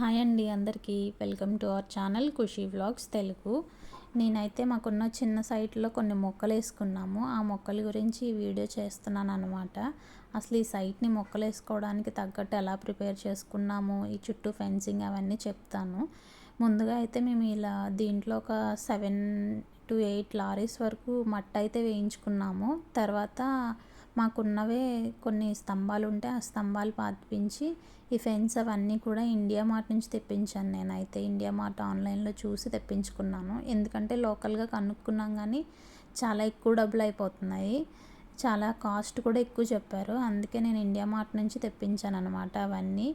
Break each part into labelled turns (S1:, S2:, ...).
S1: Hi అండి అందరికీ welcome to our channel Khushi vlogs Telugu. నేనైతే మాకున్న చిన్న సైట్లో కొన్ని మొక్కలు వేసుకున్నాము. ఆ మొక్కల గురించి ఈ వీడియో చేస్తున్నాను అనమాట. అసలు ఈ సైట్ని మొక్కలు వేసుకోవడానికి తగ్గట్టు ఎలా ప్రిపేర్ చేసుకున్నాము, ఈ చుట్టూ ఫెన్సింగ్ అవన్నీ చెప్తాను. ముందుగా అయితే మేము ఇలా దీంట్లో ఒక 7 to 8 లారీస్ వరకు మట్టి అయితే వేయించుకున్నాము. తర్వాత మాకున్నవే కొన్ని స్తంభాలు ఉంటే ఆ స్తంభాలు పాతిపించి ఈ ఫెన్స్ అవన్నీ కూడా ఇండియా మార్ట్ నుంచి తెప్పించాను. నేనైతే ఇండియా మార్ట్ ఆన్లైన్లో చూసి తెప్పించుకున్నాను. ఎందుకంటే లోకల్గా కనుక్కున్నాం కానీ చాలా ఎక్కువ డబ్బులు అయిపోతున్నాయి, చాలా కాస్ట్ కూడా ఎక్కువ చెప్పారు. అందుకే నేను ఇండియా మార్ట్ నుంచి తెప్పించాను అనమాట అవన్నీ.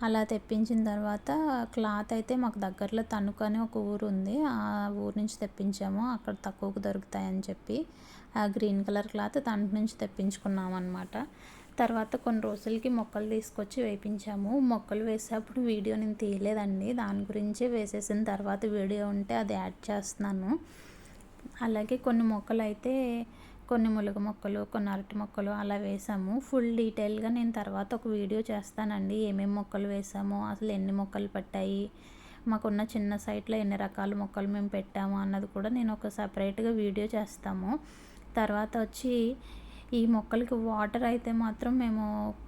S1: అలా తెప్పించిన తర్వాత క్లాత్ అయితే మాకు దగ్గరలో తణుకు అని ఒక ఊరు ఉంది, ఆ ఊరు నుంచి తెప్పించాము. అక్కడ తక్కువకు దొరుకుతాయని చెప్పి ఆ గ్రీన్ కలర్ క్లాత్ తణుకు నుంచి తెప్పించుకున్నాం అనమాట. తర్వాత కొన్ని రోజులకి మొక్కలు తీసుకొచ్చి వేయించాము. మొక్కలు వేసేటప్పుడు వీడియో నేను తీయలేదండి, దాని గురించి వేసేసిన తర్వాత వీడియో ఉంటే అది యాడ్ చేస్తున్నాను. అలాగే కొన్ని మొక్కలు అయితే కొన్ని ములుగ మొక్కలు, కొన్ని అరటి మొక్కలు అలా వేసాము. ఫుల్ డీటెయిల్గా నేను తర్వాత ఒక వీడియో చేస్తానండి, ఏమేమి మొక్కలు వేసామో, అసలు ఎన్ని మొక్కలు పట్టాయి, మాకున్న చిన్న సైట్లో ఎన్ని రకాల మొక్కలు మేము పెట్టాము అన్నది కూడా నేను ఒక సపరేట్గా వీడియో చేస్తాము. తర్వాత వచ్చి ఈ మొక్కలకి వాటర్ అయితే మాత్రం మేము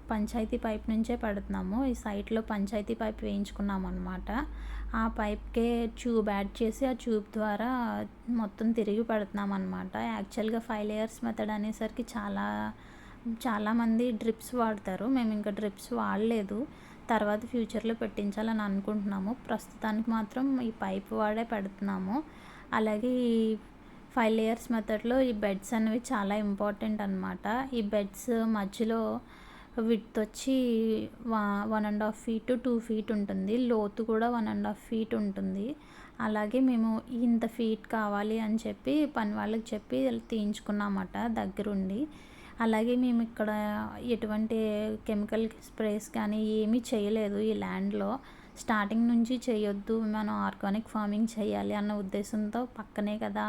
S1: పంచాయతీ పైప్ నుంచే పెడుతున్నాము. ఈ సైట్లో పంచాయతీ పైప్ వేయించుకున్నాము అనమాట. ఆ పైప్కే ట్యూబ్ యాడ్ చేసి ఆ ట్యూబ్ ద్వారా మొత్తం తిరిగి పెడుతున్నాం అనమాట. యాక్చువల్గా 5 layers మెథడ్ అనేసరికి చాలామంది డ్రిప్స్ వాడతారు. మేము ఇంకా డ్రిప్స్ వాడలేదు, తర్వాత ఫ్యూచర్లో పెట్టించాలని అనుకుంటున్నాము. ప్రస్తుతానికి మాత్రం ఈ పైప్ వాడే పెడుతున్నాము. అలాగే ఈ 5 layers మెథడ్లో ఈ బెడ్స్ అనేవి చాలా ఇంపార్టెంట్ అనమాట. ఈ బెడ్స్ మధ్యలో విడ్త్ వచ్చి 1.5 feet to 2 feet ఉంటుంది, లోతు కూడా 1.5 feet ఉంటుంది. అలాగే మేము ఇంత ఫీట్ కావాలి అని చెప్పి పని వాళ్ళకి చెప్పి తీయించుకున్నామట దగ్గరుండి. అలాగే మేము ఇక్కడ ఎటువంటి కెమికల్ స్ప్రేస్ కానీ ఏమీ చేయలేదు ఈ ల్యాండ్లో. స్టార్టింగ్ నుంచి చేయొద్దు, మనం ఆర్గానిక్ ఫార్మింగ్ చేయాలి అన్న ఉద్దేశంతో పక్కనే కదా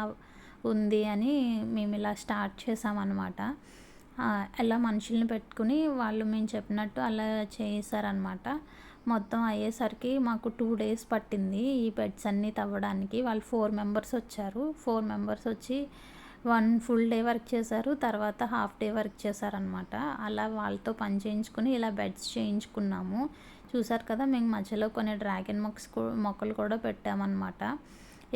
S1: ఉంది అని మేము ఇలా స్టార్ట్ చేసామన్నమాట. అలా మనుషుల్ని పెట్టుకుని వాళ్ళు మేము చెప్పినట్టు అలా చేశారనమాట. మొత్తం అయ్యేసరికి మాకు 2 days పట్టింది ఈ బెడ్స్ అన్నీ తవ్వడానికి. వాళ్ళు 4 members వచ్చారు. 4 members వచ్చి 1 full day వర్క్ చేశారు, తర్వాత హాఫ్ డే వర్క్ చేశారనమాట. అలా వాళ్ళతో పని చేయించుకుని ఇలా బెడ్స్ చేయించుకున్నాము. చూసారు కదా, మేము మధ్యలో కొన్ని డ్రాగన్ మొక్కలు కూడా పెట్టామన్నమాట.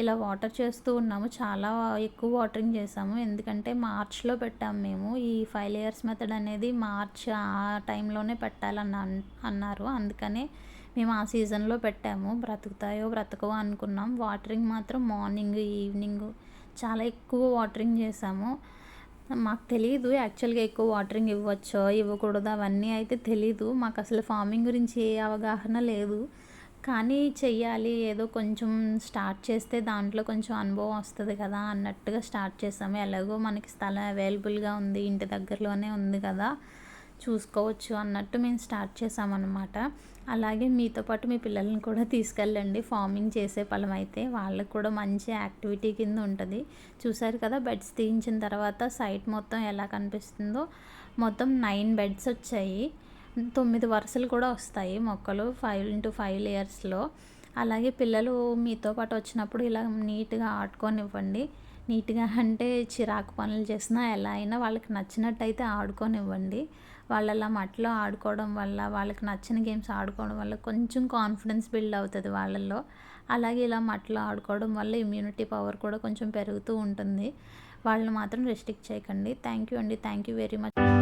S1: ఇలా వాటర్ చేస్తూ ఉన్నాము. చాలా ఎక్కువ వాటరింగ్ చేసాము, ఎందుకంటే మార్చ్లో పెట్టాము మేము. ఈ 5 layers మెథడ్ అనేది మార్చ్ ఆ టైంలోనే పెట్టాలని అన్నారు, అందుకనే మేము ఆ సీజన్లో పెట్టాము. బ్రతుకుతాయో బ్రతకవో అనుకున్నాం. వాటరింగ్ మాత్రం మార్నింగ్ ఈవినింగ్ చాలా ఎక్కువ వాటరింగ్ చేసాము. మాకు తెలియదు యాక్చువల్గా ఎక్కువ వాటరింగ్ ఇవ్వచ్చో ఇవ్వకూడదు అవన్నీ అయితే తెలీదు. మాకు అసలు ఫార్మింగ్ గురించి ఏ అవగాహన లేదు, కానీ చెయ్యాలి, ఏదో కొంచెం స్టార్ట్ చేస్తే దాంట్లో కొంచెం అనుభవం వస్తుంది కదా అన్నట్టుగా స్టార్ట్ చేసాము. ఎలాగో మనకి స్థలం అవైలబుల్గా ఉంది, ఇంటి దగ్గరలోనే ఉంది కదా, చూసుకోవచ్చు అన్నట్టు మేము స్టార్ట్ చేసామన్నమాట. అలాగే మీతో పాటు మీ పిల్లల్ని కూడా తీసుకెళ్ళండి, ఫార్మింగ్ చేసే పొలం అయితే వాళ్ళకు కూడా మంచి యాక్టివిటీ కింద ఉంటుంది. చూసారు కదా, బెడ్స్ తీయించిన తర్వాత సైట్ మొత్తం ఎలా కనిపిస్తుందో. మొత్తం 9 beds వచ్చాయి, 9 వరుసలు కూడా వస్తాయి మొక్కలు 5 into 5 layers. అలాగే పిల్లలు మీతో పాటు వచ్చినప్పుడు ఇలా నీట్గా ఆడుకోనివ్వండి. నీట్గా అంటే చిరాకు పనులు చేసినా ఎలా అయినా వాళ్ళకి నచ్చినట్టయితే ఆడుకోనివ్వండి. వాళ్ళు అలా మట్టిలో ఆడుకోవడం వల్ల, వాళ్ళకి నచ్చిన గేమ్స్ ఆడుకోవడం వల్ల కొంచెం కాన్ఫిడెన్స్ బిల్డ్ అవుతుంది వాళ్ళల్లో. అలాగే ఇలా మట్టిలో ఆడుకోవడం వల్ల ఇమ్యూనిటీ పవర్ కూడా కొంచెం పెరుగుతూ ఉంటుంది. వాళ్ళని మాత్రం రెస్ట్రిక్ట్ చేయకండి. థ్యాంక్ యూ అండి, థ్యాంక్ యూ వెరీ మచ్.